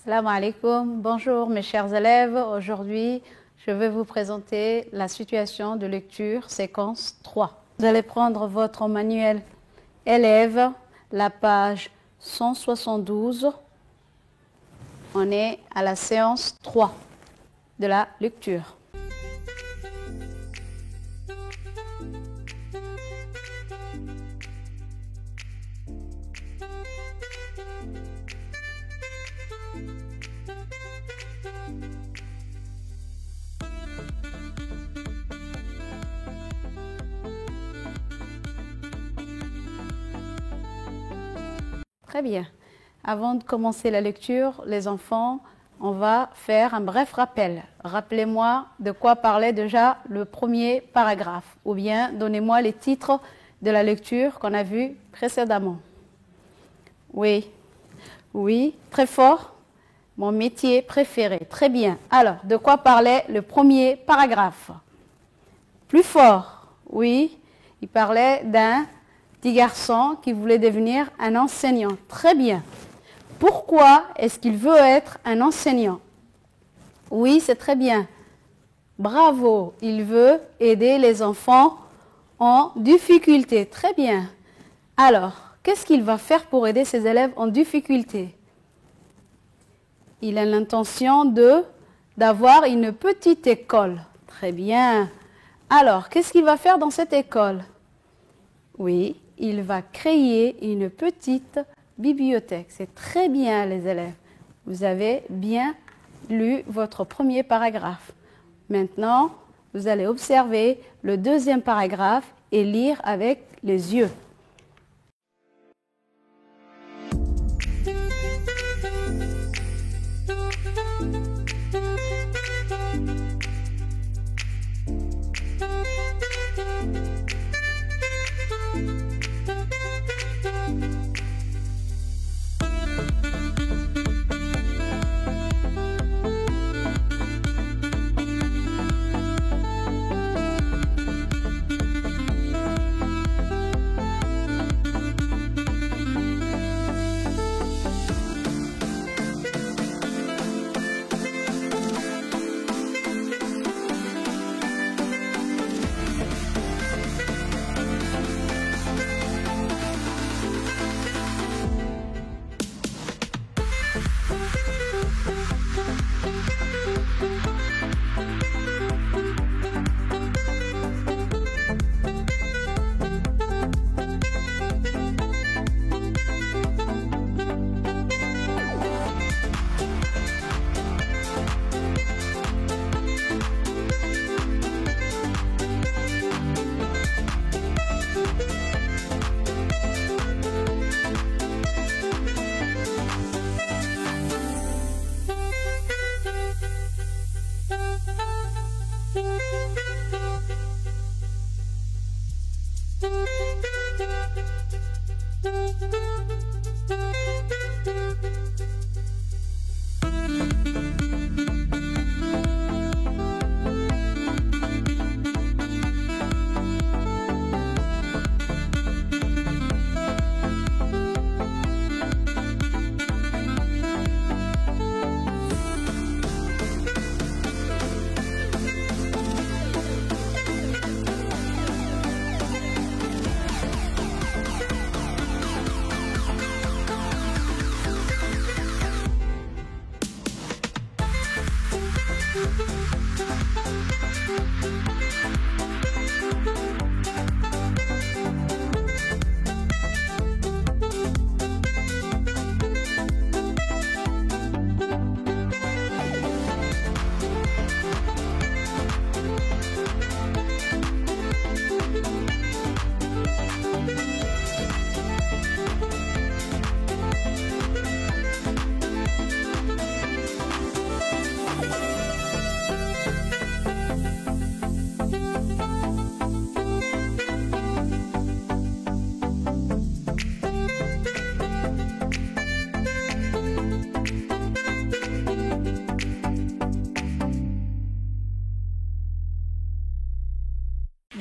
Salam alaikum, bonjour mes chers élèves. Aujourd'hui, je vais vous présenter la situation de lecture séquence 3. Vous allez prendre votre manuel élève, la page 172. On est à la séance 3 de la lecture. Très bien. Avant de commencer la lecture, les enfants, on va faire un bref rappel. Rappelez-moi de quoi parlait déjà le premier paragraphe, ou bien donnez-moi les titres de la lecture qu'on a vue précédemment. Oui, très fort. Mon métier préféré. Très bien. Alors, de quoi parlait le premier paragraphe? Plus fort. Oui, il parlait d'un petit garçon qui voulait devenir un enseignant. Très bien. Pourquoi est-ce qu'il veut être un enseignant? Oui, c'est très bien. Bravo. Il veut aider les enfants en difficulté. Très bien. Alors, qu'est-ce qu'il va faire pour aider ses élèves en difficulté? Il a l'intention d'avoir une petite école. Très bien. Alors, qu'est-ce qu'il va faire dans cette école? Oui, il va créer une petite bibliothèque. C'est très bien, les élèves. Vous avez bien lu votre premier paragraphe. Maintenant, vous allez observer le deuxième paragraphe et lire avec les yeux.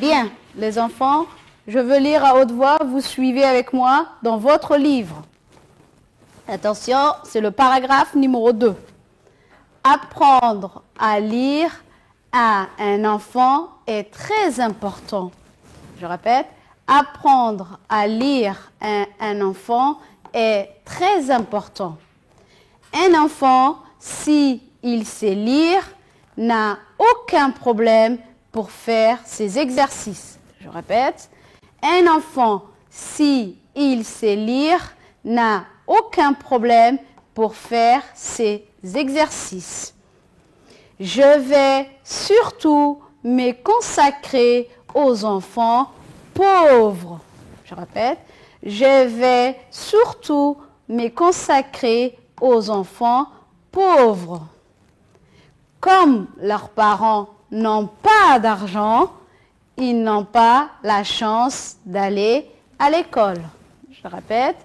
Bien, les enfants, je veux lire à haute voix, vous suivez avec moi dans votre livre. Attention, c'est le paragraphe numéro 2. Apprendre à lire à un enfant est très important. Je répète, apprendre à lire à un enfant est très important. Un enfant, s'il sait lire, n'a aucun problème pour faire ses exercices. Je répète, un enfant, s'il sait lire, n'a aucun problème pour faire ses exercices. Je vais surtout me consacrer aux enfants pauvres. Je répète, je vais surtout me consacrer aux enfants pauvres. Comme leurs parents n'ont pas d'argent, ils n'ont pas la chance d'aller à l'école. Je répète,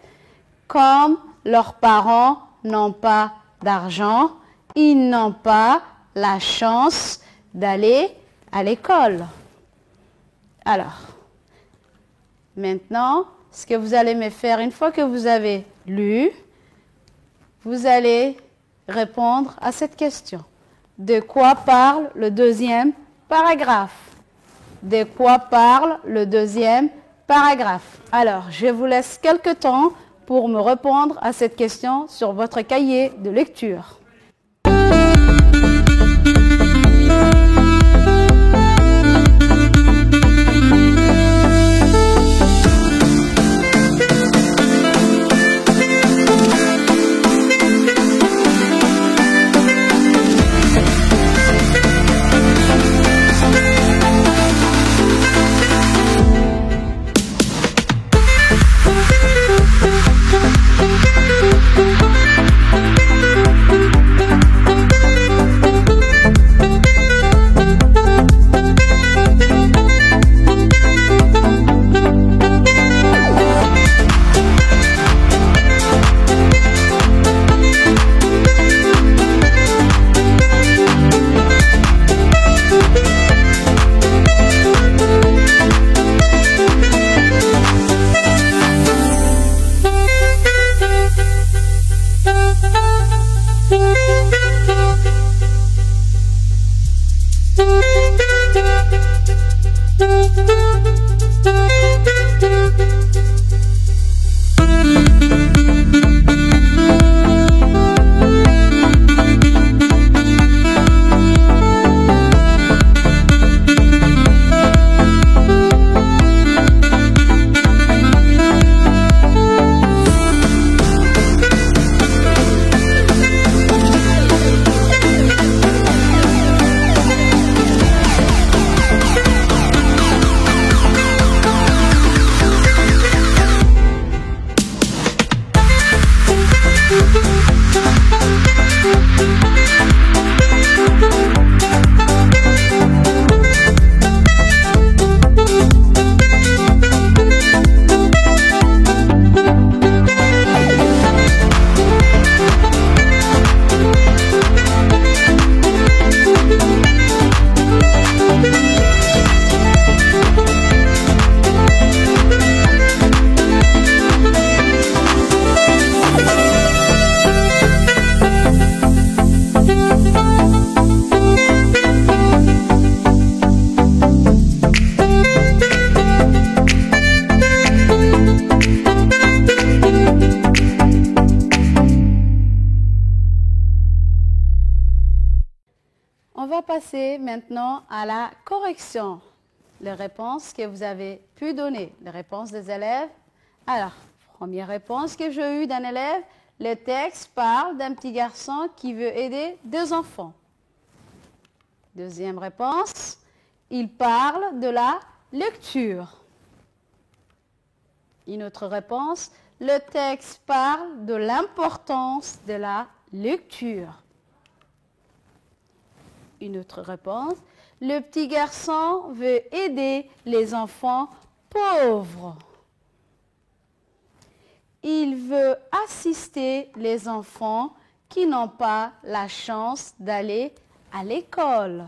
comme leurs parents n'ont pas d'argent, ils n'ont pas la chance d'aller à l'école. Alors, maintenant, ce que vous allez me faire, une fois que vous avez lu, vous allez répondre à cette question. De quoi parle le deuxième paragraphe? De quoi parle le deuxième paragraphe? Alors, je vous laisse quelque temps pour me répondre à cette question sur votre cahier de lecture. On va passer maintenant à la correction. Les réponses que vous avez pu donner, les réponses des élèves. Alors, première réponse que j'ai eue d'un élève, le texte parle d'un petit garçon qui veut aider deux enfants. Deuxième réponse, il parle de la lecture. Une autre réponse, le texte parle de l'importance de la lecture. Une autre réponse, le petit garçon veut aider les enfants pauvres. Il veut assister les enfants qui n'ont pas la chance d'aller à l'école.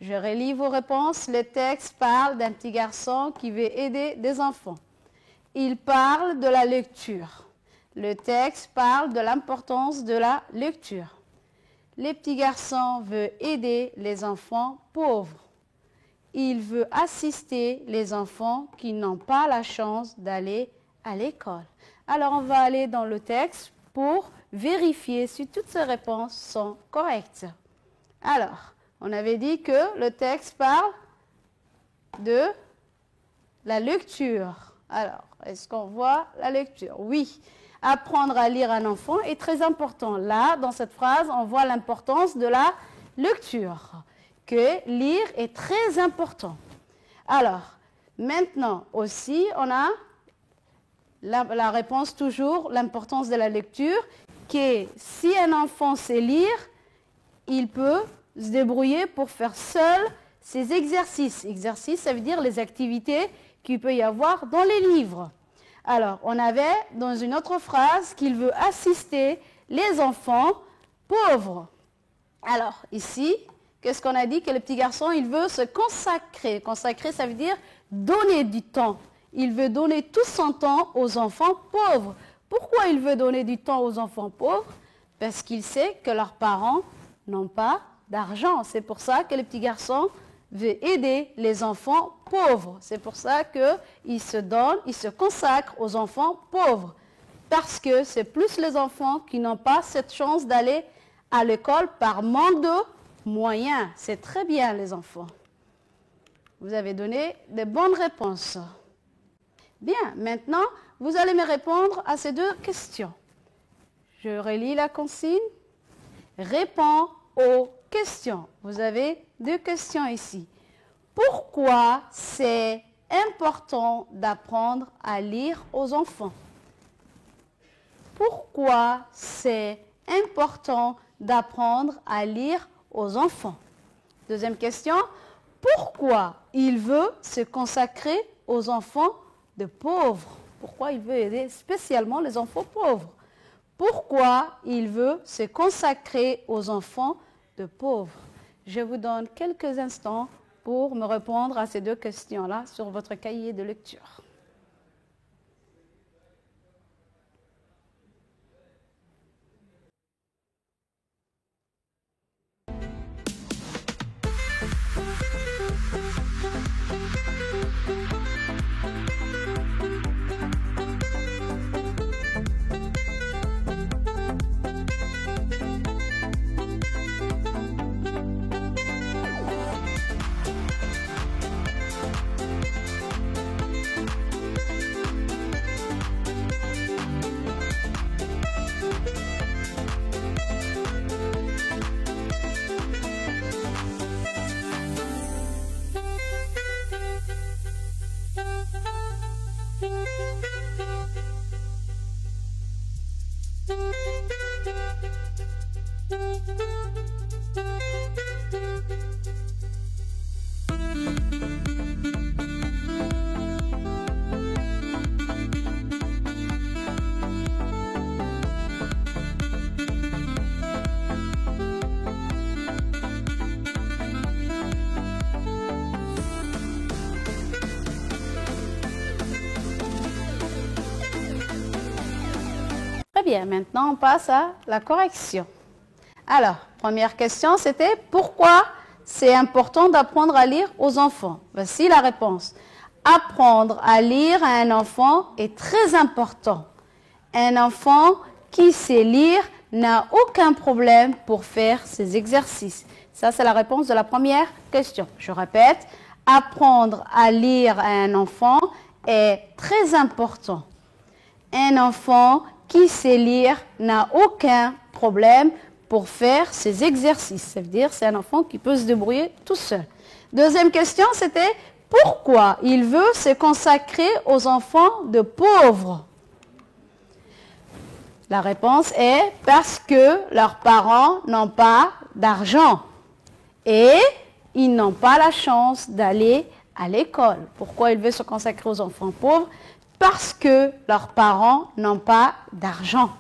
Je relis vos réponses. Le texte parle d'un petit garçon qui veut aider des enfants. Il parle de la lecture. Le texte parle de l'importance de la lecture. Les petits garçons veulent aider les enfants pauvres. Il veut assister les enfants qui n'ont pas la chance d'aller à l'école. Alors, on va aller dans le texte pour vérifier si toutes ces réponses sont correctes. Alors, on avait dit que le texte parle de la lecture. Alors, est-ce qu'on voit la lecture? Oui. Apprendre à lire un enfant est très important. Là, dans cette phrase, on voit l'importance de la lecture. Que lire est très important. Alors, maintenant aussi, on a la réponse toujours, l'importance de la lecture, que si un enfant sait lire, il peut se débrouiller pour faire seul ses exercices. Exercices, ça veut dire les activités qu'il peut y avoir dans les livres. Alors, on avait dans une autre phrase qu'il veut assister les enfants pauvres. Alors, ici, qu'est-ce qu'on a dit? Que le petit garçon, il veut se consacrer. Consacrer, ça veut dire donner du temps. Il veut donner tout son temps aux enfants pauvres. Pourquoi il veut donner du temps aux enfants pauvres? Parce qu'il sait que leurs parents n'ont pas d'argent. C'est pour ça que le petit garçon veut aider les enfants pauvres. C'est pour ça qu'il se donne, il se consacre aux enfants pauvres. Parce que c'est plus les enfants qui n'ont pas cette chance d'aller à l'école par manque de moyens. C'est très bien, les enfants. Vous avez donné de bonnes réponses. Bien, maintenant, vous allez me répondre à ces deux questions. Je relis la consigne. Réponds aux questions. Vous avez deux questions ici. Pourquoi c'est important d'apprendre à lire aux enfants? Pourquoi c'est important d'apprendre à lire aux enfants? Deuxième question. Pourquoi il veut se consacrer aux enfants de pauvres? Pourquoi il veut aider spécialement les enfants pauvres? Pourquoi il veut se consacrer aux enfants de pauvres? Je vous donne quelques instants pour me répondre à ces deux questions-là sur votre cahier de lecture. Très bien, maintenant on passe à la correction. Alors, première question, c'était pourquoi c'est important d'apprendre à lire aux enfants? Voici la réponse. Apprendre à lire à un enfant est très important. Un enfant qui sait lire n'a aucun problème pour faire ses exercices. Ça, c'est la réponse de la première question. Je répète, apprendre à lire à un enfant est très important. Un enfant qui sait lire n'a aucun problème pour faire ses exercices. Ça veut dire c'est un enfant qui peut se débrouiller tout seul. Deuxième question, c'était pourquoi il veut se consacrer aux enfants de pauvres? La réponse est parce que leurs parents n'ont pas d'argent et ils n'ont pas la chance d'aller à l'école. Pourquoi il veut se consacrer aux enfants pauvres? Parce que leurs parents n'ont pas d'argent.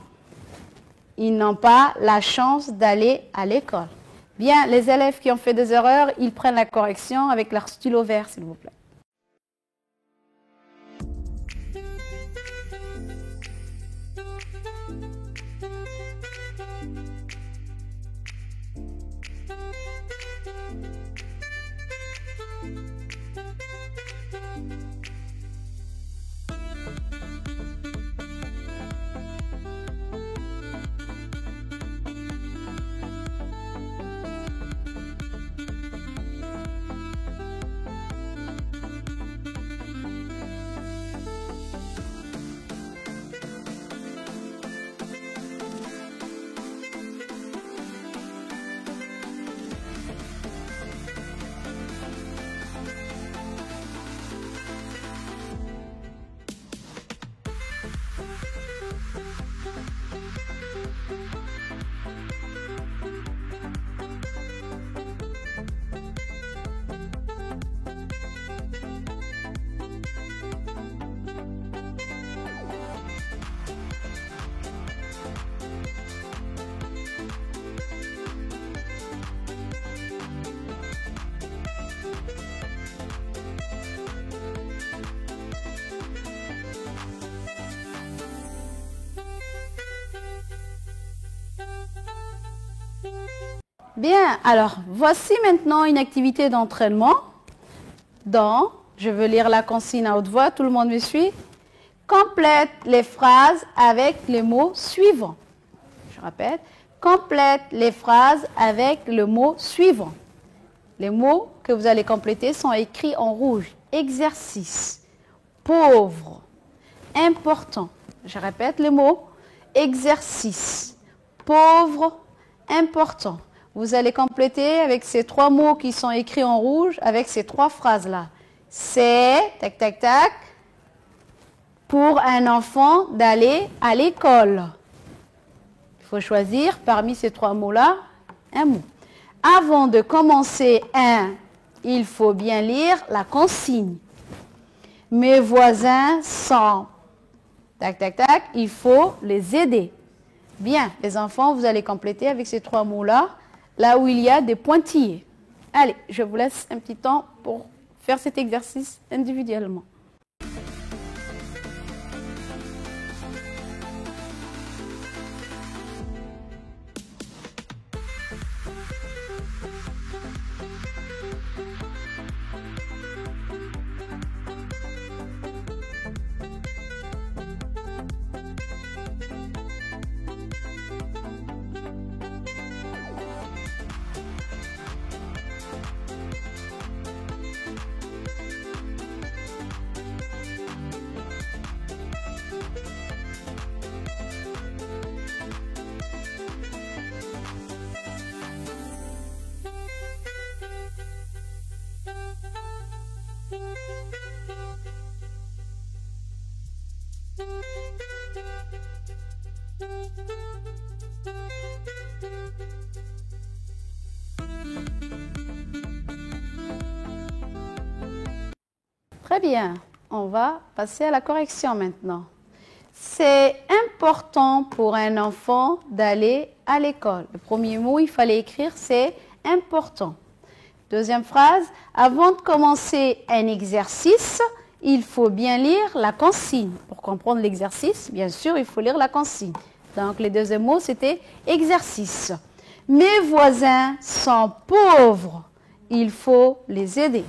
Ils n'ont pas la chance d'aller à l'école. Bien, les élèves qui ont fait des erreurs, ils prennent la correction avec leur stylo vert, s'il vous plaît. Bien, alors voici maintenant une activité d'entraînement. Je veux lire la consigne à haute voix, tout le monde me suit. Complète les phrases avec les mots suivants. Je répète, complète les phrases avec le mot suivant. Les mots que vous allez compléter sont écrits en rouge. Exercice, pauvre, important. Je répète les mots. Exercice, pauvre, important. Vous allez compléter avec ces 3 mots qui sont écrits en rouge, avec ces 3 phrases-là. C'est, tac, tac, tac, pour un enfant d'aller à l'école. Il faut choisir parmi ces 3 mots-là un mot. Avant de commencer il faut bien lire la consigne. Mes voisins sont, tac, tac, tac, il faut les aider. Bien, les enfants, vous allez compléter avec ces 3 mots-là, là où il y a des pointillés. Allez, je vous laisse un petit temps pour faire cet exercice individuellement. Très bien, on va passer à la correction maintenant. C'est important pour un enfant d'aller à l'école. Le premier mot, il fallait écrire, c'est important. Deuxième phrase, avant de commencer un exercice, il faut bien lire la consigne. Pour comprendre l'exercice, bien sûr, il faut lire la consigne. Donc, les deuxièmes mots, c'était exercice. Mes voisins sont pauvres, il faut les aider.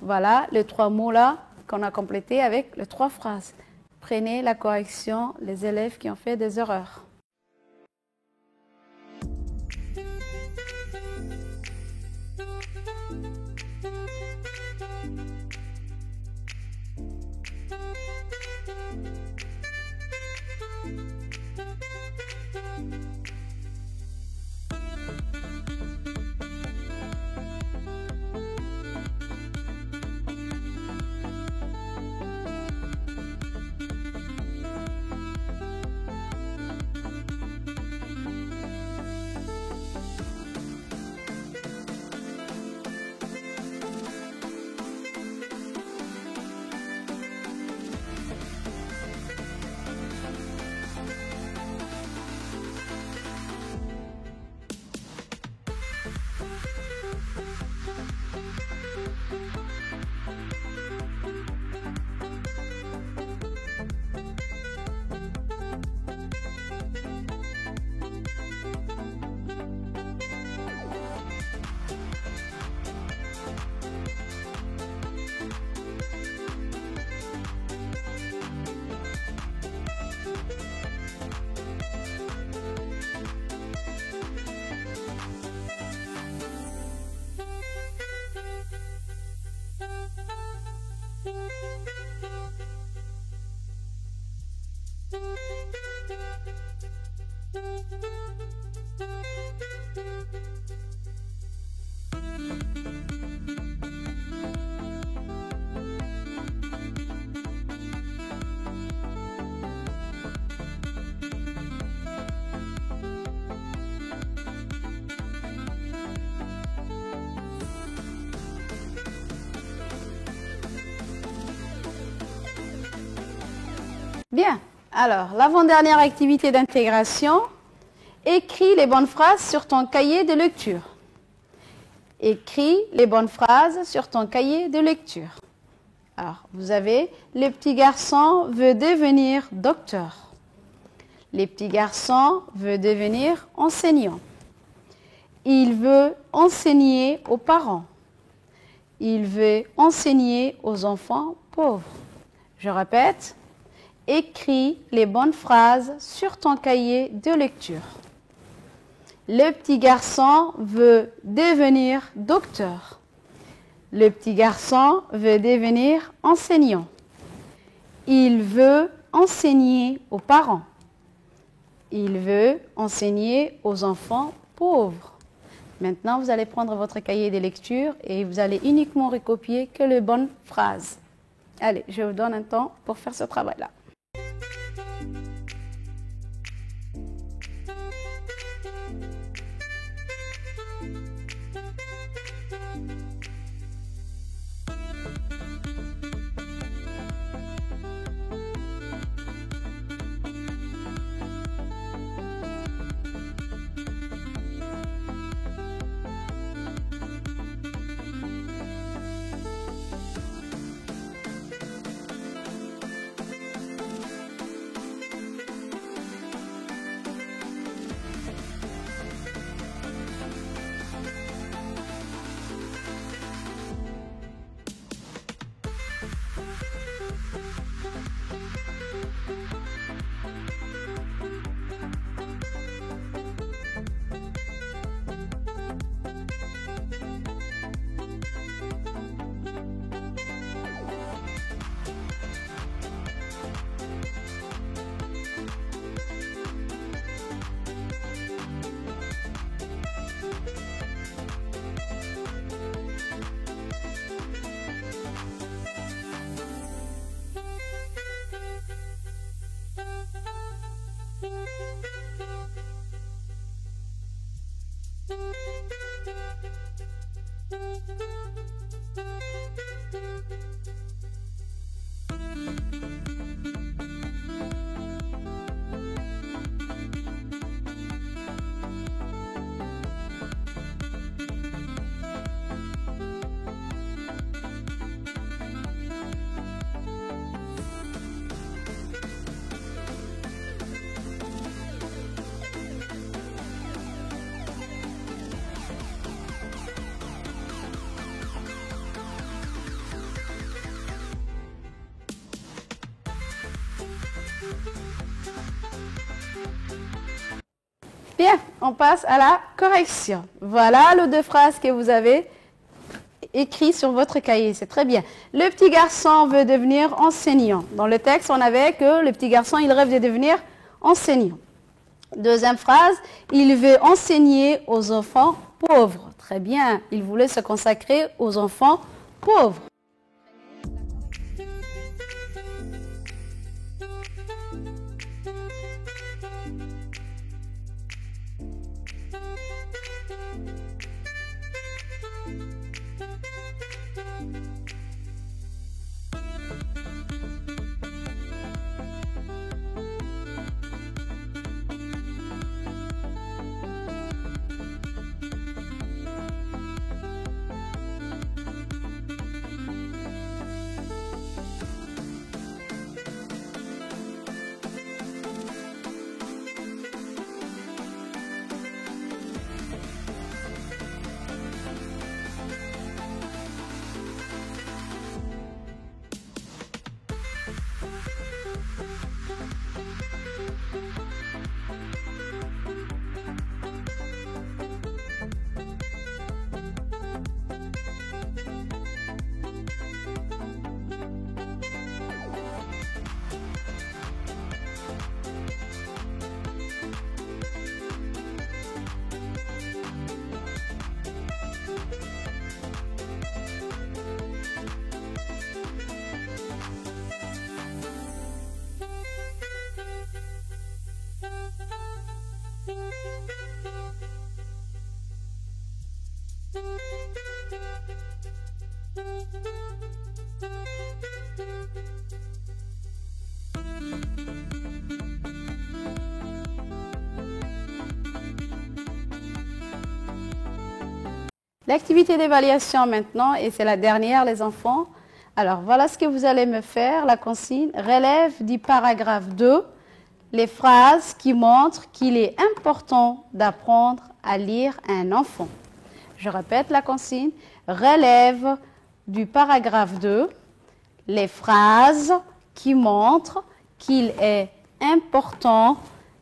Voilà les 3 mots-là qu'on a complétés avec les 3 phrases. Prenez la correction, les élèves qui ont fait des erreurs. Bien, alors, l'avant-dernière activité d'intégration, écris les bonnes phrases sur ton cahier de lecture. Écris les bonnes phrases sur ton cahier de lecture. Alors, vous avez, le petit garçon veut devenir docteur. Les petits garçons veulent devenir enseignants. Il veut enseigner aux parents. Il veut enseigner aux enfants pauvres. Je répète, écris les bonnes phrases sur ton cahier de lecture. Le petit garçon veut devenir docteur. Le petit garçon veut devenir enseignant. Il veut enseigner aux parents. Il veut enseigner aux enfants pauvres. Maintenant, vous allez prendre votre cahier de lecture et vous allez uniquement recopier que les bonnes phrases. Allez, je vous donne un temps pour faire ce travail-là. Bien, on passe à la correction. Voilà les deux phrases que vous avez écrites sur votre cahier. C'est très bien. Le petit garçon veut devenir enseignant. Dans le texte, on avait que le petit garçon, il rêve de devenir enseignant. Deuxième phrase, il veut enseigner aux enfants pauvres. Très bien, il voulait se consacrer aux enfants pauvres. L'activité d'évaluation maintenant, et c'est la dernière les enfants. Alors voilà ce que vous allez me faire, la consigne. Relève du paragraphe 2 les phrases qui montrent qu'il est important d'apprendre à lire à un enfant. Je répète la consigne. Relève du paragraphe 2 les phrases qui montrent qu'il est important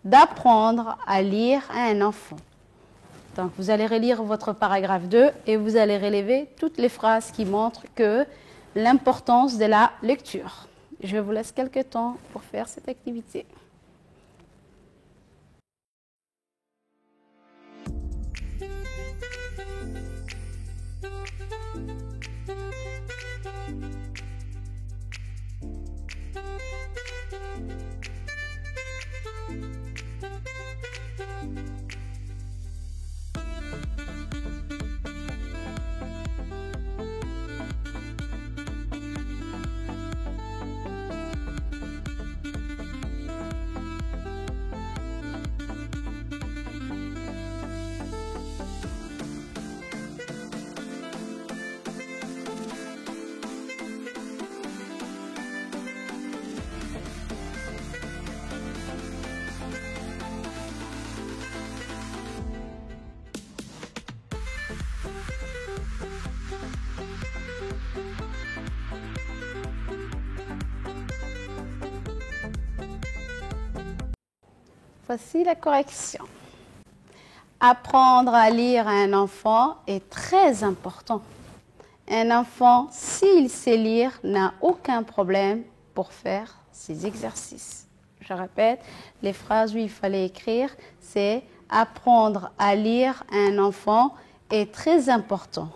d'apprendre à lire à un enfant. Donc, vous allez relire votre paragraphe 2 et vous allez relever toutes les phrases qui montrent que l'importance de la lecture. Je vous laisse quelques temps pour faire cette activité. Voici la correction. Apprendre à lire à un enfant est très important. Un enfant, s'il sait lire, n'a aucun problème pour faire ses exercices. Je répète, les phrases où il fallait écrire, c'est apprendre à lire à un enfant est très important.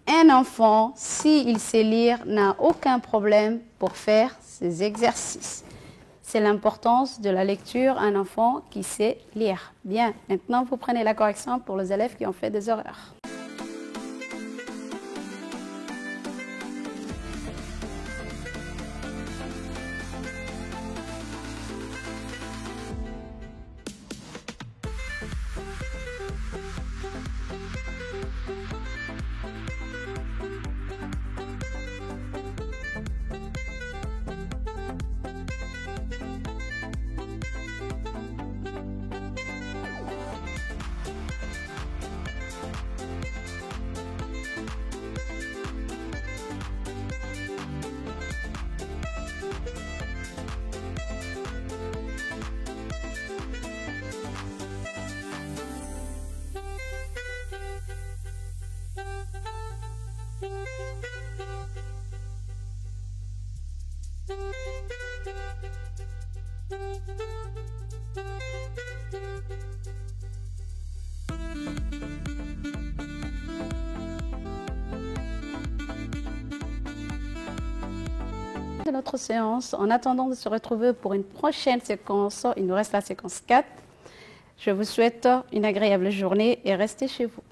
Un enfant, s'il sait lire, n'a aucun problème pour faire ses exercices. C'est l'importance de la lecture à un enfant qui sait lire. Bien, maintenant vous prenez la correction pour les élèves qui ont fait des erreurs. De notre séance, en attendant de se retrouver pour une prochaine séquence, il nous reste la séquence 4. Je vous souhaite une agréable journée et restez chez vous.